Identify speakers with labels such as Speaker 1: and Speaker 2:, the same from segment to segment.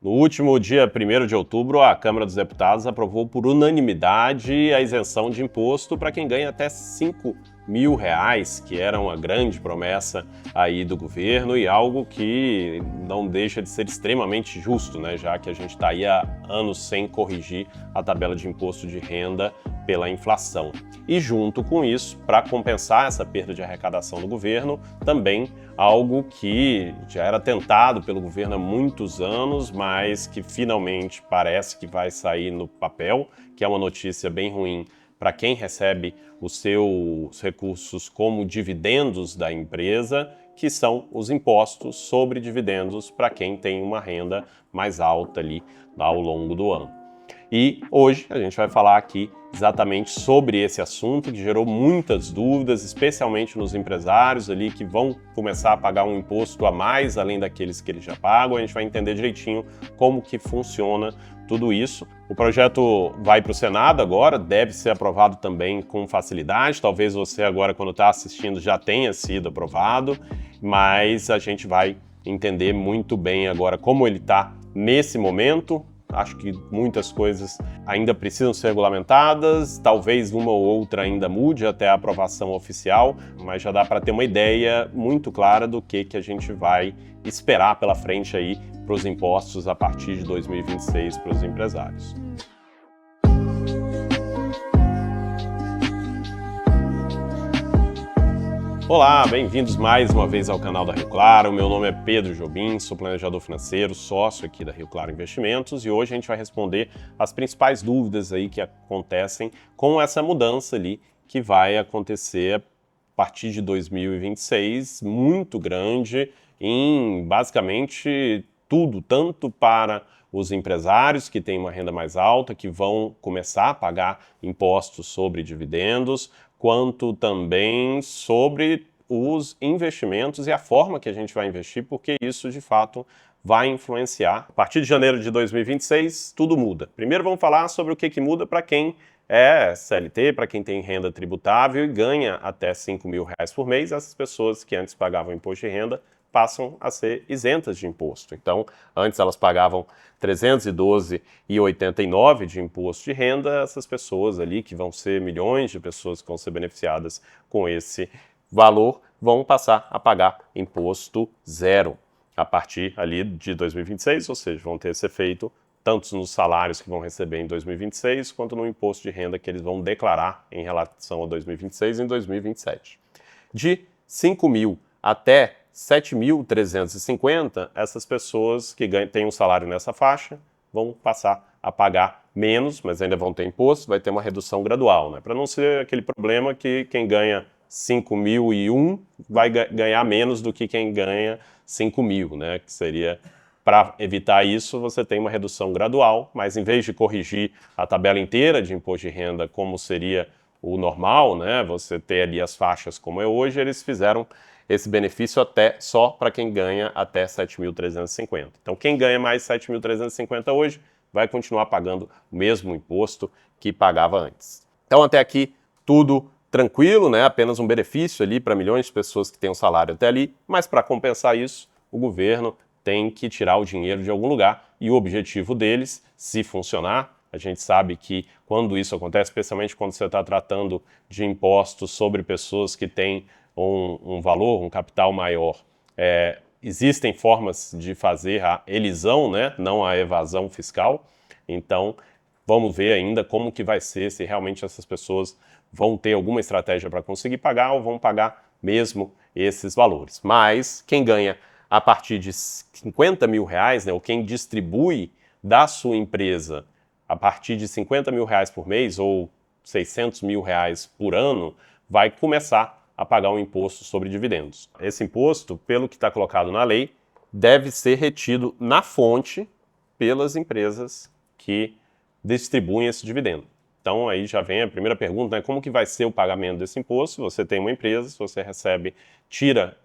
Speaker 1: No último dia 1º de outubro, a Câmara dos Deputados aprovou por unanimidade a isenção de imposto para quem ganha até R$ 5.000, que era uma grande promessa aí do governo e algo que não deixa de ser extremamente justo, né? Já que a gente está aí há anos sem corrigir a tabela de imposto de renda pela inflação. E junto com isso, para compensar essa perda de arrecadação do governo, também algo que já era tentado pelo governo há muitos anos, mas que finalmente parece que vai sair no papel, que é uma notícia bem ruim para quem recebe os seus recursos como dividendos da empresa, que são os impostos sobre dividendos para quem tem uma renda mais alta ali ao longo do ano. E hoje a gente vai falar aqui exatamente sobre esse assunto que gerou muitas dúvidas, especialmente nos empresários ali que vão começar a pagar um imposto a mais além daqueles que eles já pagam. A gente vai entender direitinho como que funciona tudo isso. O projeto vai para o Senado agora, deve ser aprovado também com facilidade. Talvez você agora, quando está assistindo, já tenha sido aprovado, mas a gente vai entender muito bem agora como ele está nesse momento. Acho que muitas coisas ainda precisam ser regulamentadas, talvez uma ou outra ainda mude até a aprovação oficial, mas já dá para ter uma ideia muito clara do que a gente vai esperar pela frente aí para os impostos a partir de 2026 para os empresários. Olá, bem-vindos mais uma vez ao canal da Rio Claro. Meu nome é Pedro Jobim, sou planejador financeiro, sócio aqui da Rio Claro Investimentos, e hoje a gente vai responder as principais dúvidas aí que acontecem com essa mudança ali que vai acontecer a partir de 2026, muito grande em basicamente tudo, tanto para os empresários que têm uma renda mais alta, que vão começar a pagar impostos sobre dividendos, quanto também sobre os investimentos e a forma que a gente vai investir, porque isso de fato vai influenciar. A partir de janeiro de 2026, tudo muda. Primeiro vamos falar sobre o que muda para quem é CLT, para quem tem renda tributável e ganha até R$ 5.000 por mês. Essas pessoas que antes pagavam imposto de renda passam a ser isentas de imposto. Então, antes elas pagavam R$ 312,89 de imposto de renda. Essas pessoas ali, que vão ser milhões de pessoas que vão ser beneficiadas com esse valor, vão passar a pagar imposto zero a partir ali de 2026, ou seja, vão ter esse efeito tanto nos salários que vão receber em 2026, quanto no imposto de renda que eles vão declarar em relação a 2026 e em 2027. De 5.000 até 7.350, essas pessoas que têm um salário nessa faixa vão passar a pagar menos, mas ainda vão ter imposto, vai ter uma redução gradual, né? Para não ser aquele problema que quem ganha 5.001 vai ganhar menos do que quem ganha 5.000, né? Que seria, para evitar isso, você tem uma redução gradual, mas em vez de corrigir a tabela inteira de imposto de renda como seria o normal, né? Você ter ali as faixas como é hoje, eles fizeram esse benefício até só para quem ganha até 7.350. Então, quem ganha mais 7.350 hoje vai continuar pagando o mesmo imposto que pagava antes. Então, até aqui, tudo tranquilo, né? Apenas um benefício ali para milhões de pessoas que têm um salário até ali, mas para compensar isso, o governo tem que tirar o dinheiro de algum lugar e o objetivo deles, se funcionar, a gente sabe que quando isso acontece, especialmente quando você está tratando de impostos sobre pessoas que têm um valor, um capital maior, existem formas de fazer a elisão, né? Não a evasão fiscal. Então, vamos ver ainda como que vai ser, se realmente essas pessoas vão ter alguma estratégia para conseguir pagar ou vão pagar mesmo esses valores. Mas quem ganha a partir de R$ 50.000, né, ou quem distribui da sua empresa a partir de R$ 50.000 por mês ou R$ 600.000 por ano, vai começar a pagar um imposto sobre dividendos. Esse imposto, pelo que está colocado na lei, deve ser retido na fonte pelas empresas que distribuem esse dividendo. Então aí já vem a primeira pergunta, né? Como que vai ser o pagamento desse imposto? Você tem uma empresa, se você recebe, tira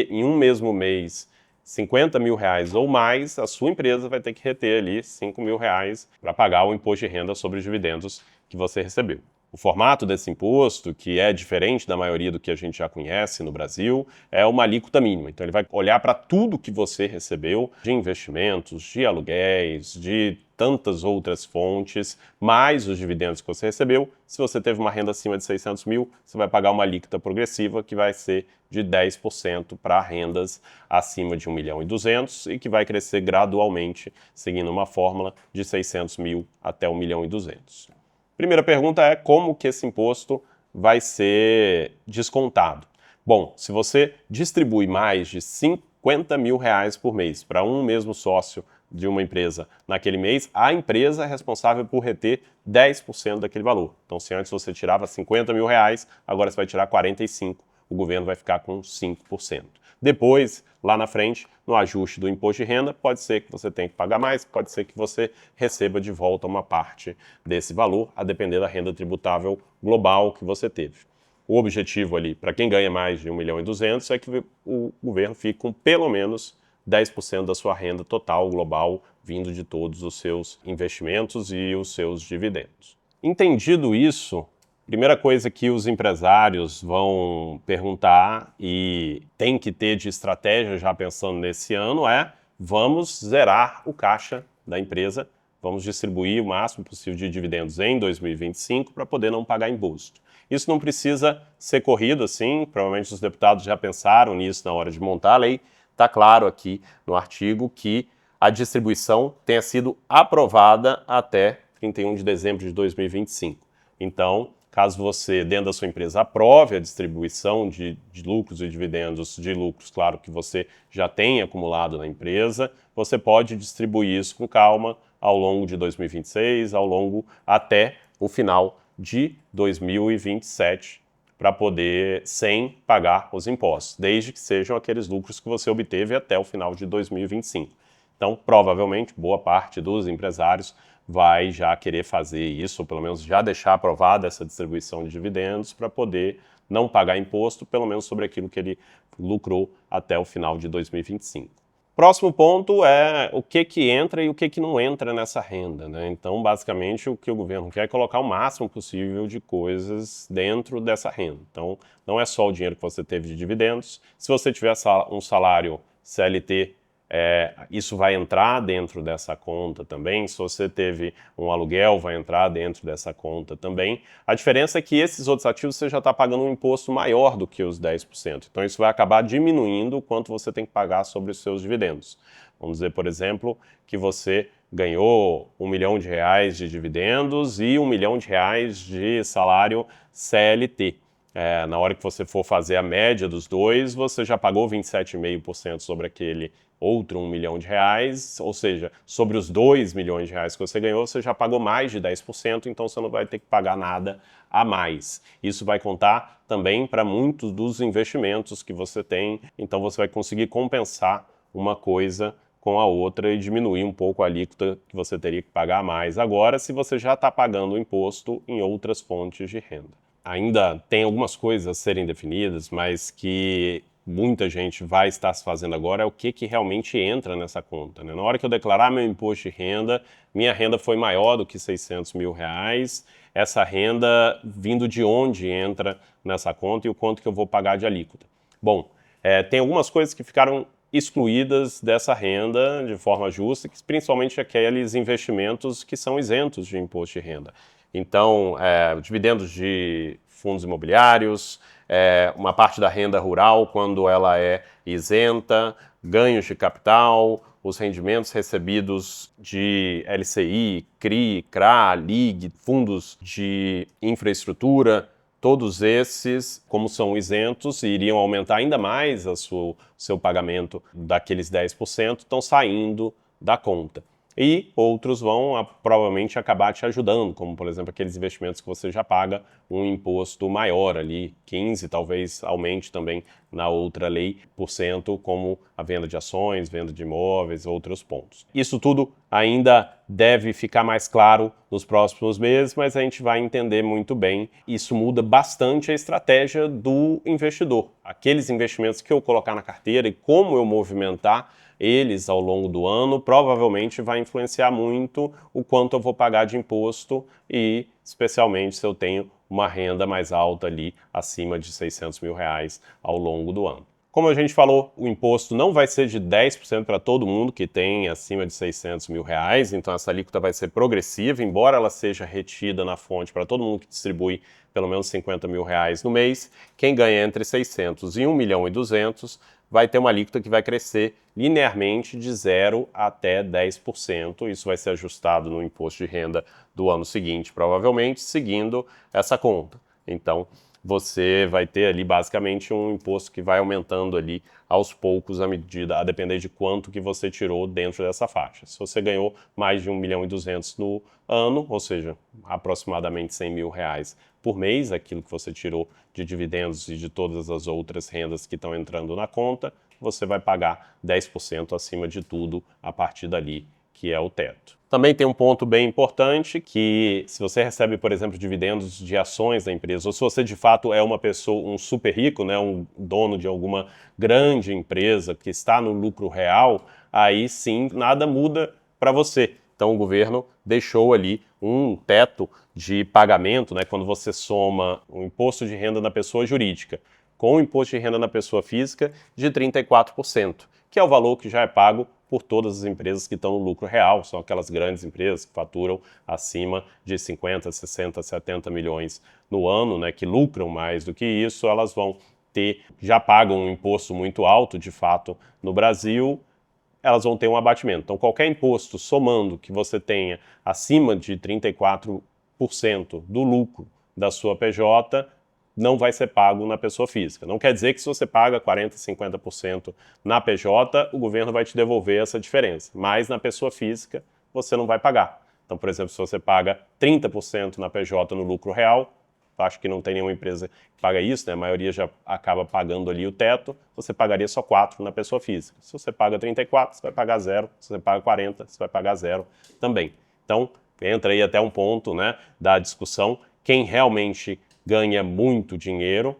Speaker 1: em um mesmo mês R$ 50.000 ou mais, a sua empresa vai ter que reter ali R$ 5.000 para pagar o imposto de renda sobre os dividendos que você recebeu. O formato desse imposto, que é diferente da maioria do que a gente já conhece no Brasil, é uma alíquota mínima. Então ele vai olhar para tudo que você recebeu de investimentos, de aluguéis, de tantas outras fontes, mais os dividendos que você recebeu. Se você teve uma renda acima de 600 mil, você vai pagar uma alíquota progressiva que vai ser de 10% para rendas acima de 1 milhão e 200 e que vai crescer gradualmente, seguindo uma fórmula de 600 mil até 1 milhão e 200. Primeira pergunta é como que esse imposto vai ser descontado. Bom, se você distribui mais de 50 mil reais por mês para um mesmo sócio de uma empresa naquele mês, a empresa é responsável por reter 10% daquele valor. Então, se antes você tirava 50 mil reais, agora você vai tirar 45, o governo vai ficar com 5%. Depois, lá na frente, no ajuste do imposto de renda, pode ser que você tenha que pagar mais, pode ser que você receba de volta uma parte desse valor, a depender da renda tributável global que você teve. O objetivo ali, para quem ganha mais de 1 milhão e 200, é que o governo fique com pelo menos 10% da sua renda total global vindo de todos os seus investimentos e os seus dividendos. Entendido isso, primeira coisa que os empresários vão perguntar e tem que ter de estratégia já pensando nesse ano é: vamos zerar o caixa da empresa, vamos distribuir o máximo possível de dividendos em 2025 para poder não pagar imposto. Isso não precisa ser corrido assim, provavelmente os deputados já pensaram nisso na hora de montar a lei. Está claro aqui no artigo que a distribuição tenha sido aprovada até 31 de dezembro de 2025. Então, caso você, dentro da sua empresa, aprove a distribuição de lucros e dividendos, de lucros, claro, que você já tem acumulado na empresa, você pode distribuir isso com calma ao longo de 2026, ao longo até o final de 2027, para poder, sem pagar os impostos, desde que sejam aqueles lucros que você obteve até o final de 2025. Então, provavelmente, boa parte dos empresários vai já querer fazer isso, ou pelo menos já deixar aprovada essa distribuição de dividendos para poder não pagar imposto, pelo menos sobre aquilo que ele lucrou até o final de 2025. Próximo ponto é o que entra e o que não entra nessa renda, né? Então, basicamente, o que o governo quer é colocar o máximo possível de coisas dentro dessa renda. Então, não é só o dinheiro que você teve de dividendos. Se você tiver um salário CLT, isso vai entrar dentro dessa conta também. Se você teve um aluguel, vai entrar dentro dessa conta também. A diferença é que esses outros ativos você já está pagando um imposto maior do que os 10%. Então isso vai acabar diminuindo o quanto você tem que pagar sobre os seus dividendos. Vamos dizer, por exemplo, que você ganhou R$1 milhão de dividendos e R$1 milhão de salário CLT. Na hora que você for fazer a média dos dois, você já pagou 27,5% sobre aquele outro R$1 milhão, ou seja, sobre os R$2 milhões que você ganhou, você já pagou mais de 10%, então você não vai ter que pagar nada a mais. Isso vai contar também para muitos dos investimentos que você tem, então você vai conseguir compensar uma coisa com a outra e diminuir um pouco a alíquota que você teria que pagar a mais agora, se você já está pagando o imposto em outras fontes de renda. Ainda tem algumas coisas a serem definidas, mas que muita gente vai estar se fazendo agora é o que realmente entra nessa conta, né? Na hora que eu declarar meu imposto de renda, minha renda foi maior do que 600 mil reais, essa renda vindo de onde entra nessa conta e o quanto que eu vou pagar de alíquota. Bom, tem algumas coisas que ficaram excluídas dessa renda de forma justa, principalmente aqueles investimentos que são isentos de imposto de renda. Então, dividendos de fundos imobiliários, uma parte da renda rural quando ela é isenta, ganhos de capital, os rendimentos recebidos de LCI, CRI, CRA, LIG, fundos de infraestrutura, todos esses, como são isentos e iriam aumentar ainda mais o seu pagamento daqueles 10%, estão saindo da conta. E outros vão provavelmente acabar te ajudando, como por exemplo aqueles investimentos que você já paga um imposto maior ali, 15%, talvez aumente também na outra lei, por cento, como a venda de ações, venda de imóveis, outros pontos. Isso tudo ainda deve ficar mais claro nos próximos meses, mas a gente vai entender muito bem. Isso muda bastante a estratégia do investidor. Aqueles investimentos que eu colocar na carteira e como eu movimentar eles ao longo do ano, provavelmente vai influenciar muito o quanto eu vou pagar de imposto e, especialmente, se eu tenho uma renda mais alta ali, acima de R$600 mil ao longo do ano. Como a gente falou, o imposto não vai ser de 10% para todo mundo que tem acima de R$600 mil, então essa alíquota vai ser progressiva, embora ela seja retida na fonte para todo mundo que distribui pelo menos R$50 mil no mês. Quem ganha entre 600 e 1.200.000 vai ter uma alíquota que vai crescer linearmente de 0 até 10%. Isso vai ser ajustado no imposto de renda do ano seguinte, provavelmente, seguindo essa conta. Então, você vai ter ali basicamente um imposto que vai aumentando ali aos poucos a depender de quanto que você tirou dentro dessa faixa. Se você ganhou mais de 1.200.000 no ano, ou seja, aproximadamente R$100 mil por mês, aquilo que você tirou de dividendos e de todas as outras rendas que estão entrando na conta, você vai pagar 10% acima de tudo a partir dali, que é o teto. Também tem um ponto bem importante que se você recebe, por exemplo, dividendos de ações da empresa, ou se você de fato é uma pessoa, um super rico, né, um dono de alguma grande empresa que está no lucro real, aí sim nada muda para você. Então o governo deixou ali um teto de pagamento, né, quando você soma o imposto de renda na pessoa jurídica com o imposto de renda na pessoa física de 34%, que é o valor que já é pago por todas as empresas que estão no lucro real, são aquelas grandes empresas que faturam acima de 50, 60, 70 milhões no ano, né, que lucram mais do que isso, elas vão ter, já pagam um imposto muito alto, de fato, no Brasil, elas vão ter um abatimento. Então, qualquer imposto somando que você tenha acima de 34% do lucro da sua PJ, não vai ser pago na pessoa física. Não quer dizer que se você paga 40%, 50% na PJ, o governo vai te devolver essa diferença, mas na pessoa física você não vai pagar. Então, por exemplo, se você paga 30% na PJ no lucro real, acho que não tem nenhuma empresa que paga isso, né? A maioria já acaba pagando ali o teto, você pagaria só 4% na pessoa física. Se você paga 34%, você vai pagar 0%, se você paga 40%, você vai pagar 0% também. Então, entra aí até um ponto, né, da discussão, quem realmente ganha muito dinheiro,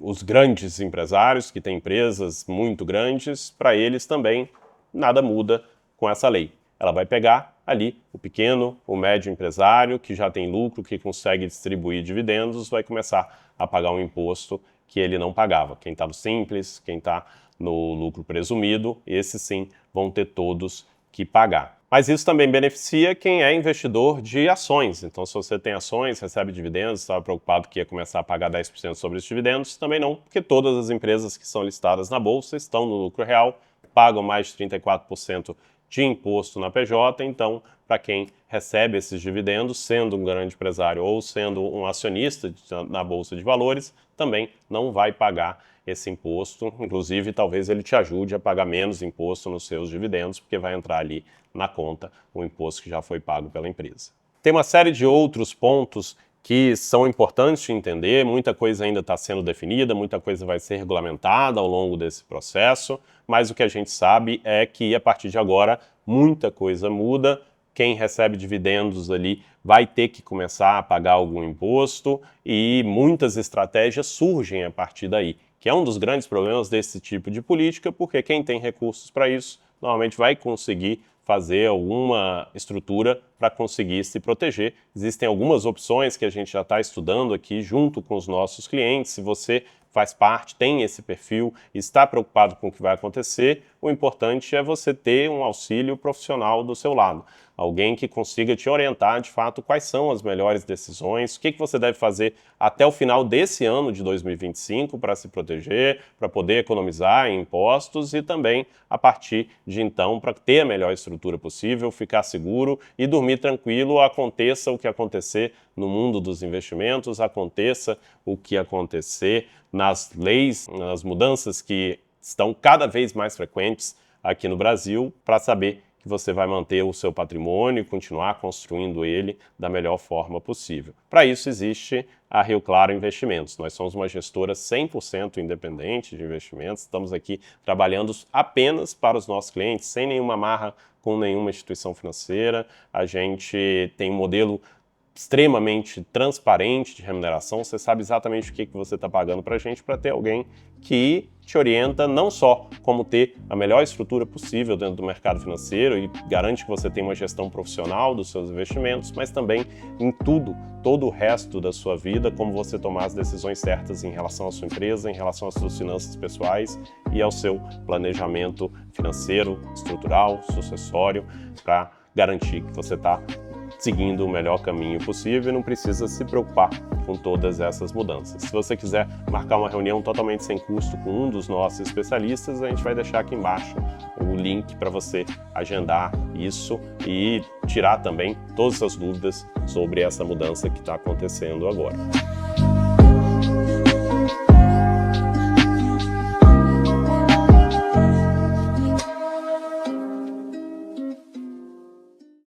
Speaker 1: os grandes empresários que têm empresas muito grandes, para eles também nada muda com essa lei. Ela vai pegar ali o pequeno, o médio empresário que já tem lucro, que consegue distribuir dividendos, vai começar a pagar um imposto que ele não pagava. Quem está no simples, quem está no lucro presumido, esses sim vão ter todos que pagar. Mas isso também beneficia quem é investidor de ações. Então, se você tem ações, recebe dividendos, estava preocupado que ia começar a pagar 10% sobre os dividendos, também não, porque todas as empresas que são listadas na Bolsa estão no lucro real, pagam mais de 34% de imposto na PJ, então, para quem recebe esses dividendos, sendo um grande empresário ou sendo um acionista na Bolsa de Valores, também não vai pagar esse imposto, inclusive talvez ele te ajude a pagar menos imposto nos seus dividendos, porque vai entrar ali na conta o imposto que já foi pago pela empresa. Tem uma série de outros pontos que são importantes de entender, muita coisa ainda está sendo definida, muita coisa vai ser regulamentada ao longo desse processo, mas o que a gente sabe é que a partir de agora muita coisa muda, quem recebe dividendos ali vai ter que começar a pagar algum imposto e muitas estratégias surgem a partir daí, que é um dos grandes problemas desse tipo de política, porque quem tem recursos para isso normalmente vai conseguir fazer alguma estrutura para conseguir se proteger. Existem algumas opções que a gente já está estudando aqui junto com os nossos clientes. Se você faz parte, tem esse perfil, está preocupado com o que vai acontecer, o importante é você ter um auxílio profissional do seu lado. Alguém que consiga te orientar, de fato, quais são as melhores decisões, o que você deve fazer até o final desse ano de 2025 para se proteger, para poder economizar em impostos e também, a partir de então, para ter a melhor estrutura possível, ficar seguro e dormir tranquilo, aconteça o que acontecer no mundo dos investimentos, aconteça o que acontecer nas leis, nas mudanças que estão cada vez mais frequentes aqui no Brasil, para saber que você vai manter o seu patrimônio e continuar construindo ele da melhor forma possível. Para isso existe a Rio Claro Investimentos. Nós somos uma gestora 100% independente de investimentos, estamos aqui trabalhando apenas para os nossos clientes, sem nenhuma amarra com nenhuma instituição financeira. A gente tem um modelo extremamente transparente de remuneração, você sabe exatamente o que você está pagando para a gente, para ter alguém que te orienta não só como ter a melhor estrutura possível dentro do mercado financeiro e garante que você tem uma gestão profissional dos seus investimentos, mas também em tudo, todo o resto da sua vida, como você tomar as decisões certas em relação à sua empresa, em relação às suas finanças pessoais e ao seu planejamento financeiro, estrutural, sucessório, para garantir que você está seguindo o melhor caminho possível e não precisa se preocupar com todas essas mudanças. Se você quiser marcar uma reunião totalmente sem custo com um dos nossos especialistas, a gente vai deixar aqui embaixo o link para você agendar isso e tirar também todas as suas dúvidas sobre essa mudança que está acontecendo agora.